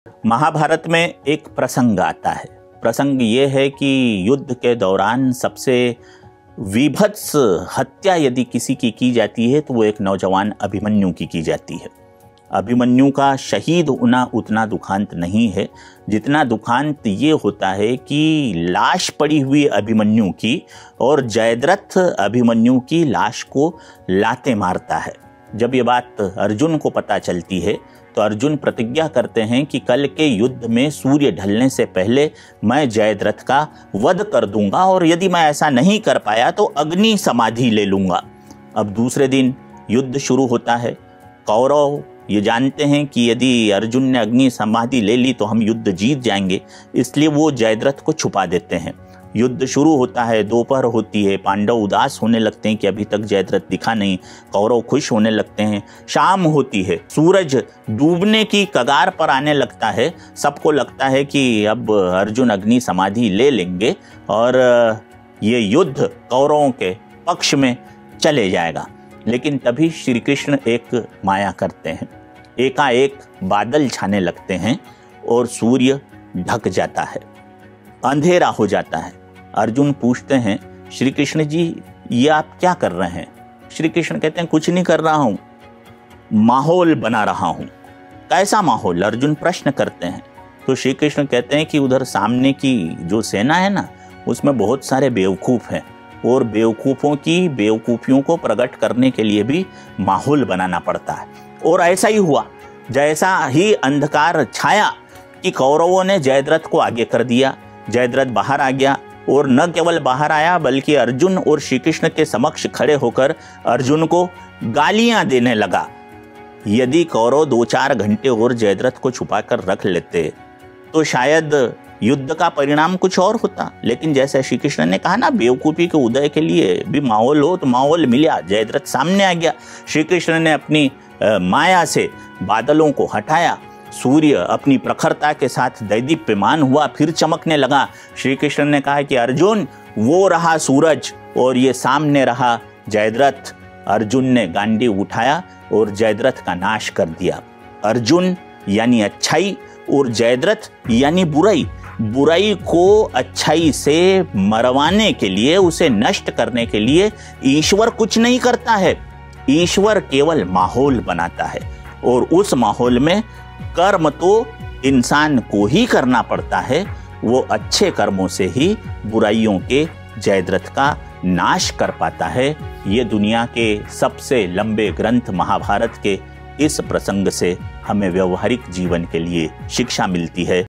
महाभारत में एक प्रसंग आता है। प्रसंग ये है कि युद्ध के दौरान सबसे विभत्स हत्या यदि किसी की जाती है तो वो एक नौजवान अभिमन्यु की जाती है। अभिमन्यु का शहीद होना उतना दुखांत नहीं है जितना दुखांत ये होता है कि लाश पड़ी हुई अभिमन्यु की और जयद्रथ अभिमन्यु की लाश को लाते मारता है। जब ये बात अर्जुन को पता चलती है तो अर्जुन प्रतिज्ञा करते हैं कि कल के युद्ध में सूर्य ढलने से पहले मैं जयद्रथ का वध कर दूंगा और यदि मैं ऐसा नहीं कर पाया तो अग्नि समाधि ले लूंगा। अब दूसरे दिन युद्ध शुरू होता है। कौरव ये जानते हैं कि यदि अर्जुन ने अग्नि समाधि ले ली तो हम युद्ध जीत जाएंगे, इसलिए वो जयद्रथ को छुपा देते हैं। युद्ध शुरू होता है, दोपहर होती है, पांडव उदास होने लगते हैं कि अभी तक जयद्रथ दिखा नहीं। कौरव खुश होने लगते हैं। शाम होती है, सूरज डूबने की कगार पर आने लगता है। सबको लगता है कि अब अर्जुन अग्नि समाधि ले लेंगे और ये युद्ध कौरवों के पक्ष में चले जाएगा। लेकिन तभी श्री कृष्ण एक माया करते हैं। एकाएक बादल छाने लगते हैं और सूर्य ढक जाता है, अंधेरा हो जाता है। अर्जुन पूछते हैं, श्री कृष्ण जी ये आप क्या कर रहे हैं? श्री कृष्ण कहते हैं, कुछ नहीं कर रहा हूं, माहौल बना रहा हूं। कैसा माहौल? अर्जुन प्रश्न करते हैं। तो श्री कृष्ण कहते हैं कि उधर सामने की जो सेना है ना, उसमें बहुत सारे बेवकूफ हैं और बेवकूफों की बेवकूफियों को प्रकट करने के लिए भी माहौल बनाना पड़ता है। और ऐसा ही हुआ। जैसा ही अंधकार छाया कि कौरवों ने जयद्रथ को आगे कर दिया। जयद्रथ बाहर आ गया और न केवल बाहर आया बल्कि अर्जुन और श्री कृष्ण के समक्ष खड़े होकर अर्जुन को गालियां देने लगा। यदि कौरव 2-4 घंटे और जयद्रथ को छुपाकर रख लेते तो शायद युद्ध का परिणाम कुछ और होता। लेकिन जैसे श्री कृष्ण ने कहा ना, बेवकूफ़ी के उदय के लिए भी माहौल हो, तो माहौल मिला। जयद्रथ सामने आ गया। श्री कृष्ण ने अपनी माया से बादलों को हटाया। सूर्य अपनी प्रखरता के साथ दैदीप्यमान हुआ, फिर चमकने लगा। श्री कृष्ण ने कहा कि अर्जुन वो रहा सूरज और ये सामने रहा जयद्रथ। अर्जुन ने गांडीव उठाया और जयद्रथ का नाश कर दिया। अर्जुन यानी अच्छाई और जयद्रथ यानी बुराई। बुराई को अच्छाई से मरवाने के लिए, उसे नष्ट करने के लिए ईश्वर कुछ नहीं करता है। ईश्वर केवल माहौल बनाता है और उस माहौल में कर्म तो इंसान को ही करना पड़ता है। वो अच्छे कर्मों से ही बुराइयों के जयद्रथ का नाश कर पाता है। ये दुनिया के सबसे लंबे ग्रंथ महाभारत के इस प्रसंग से हमें व्यवहारिक जीवन के लिए शिक्षा मिलती है।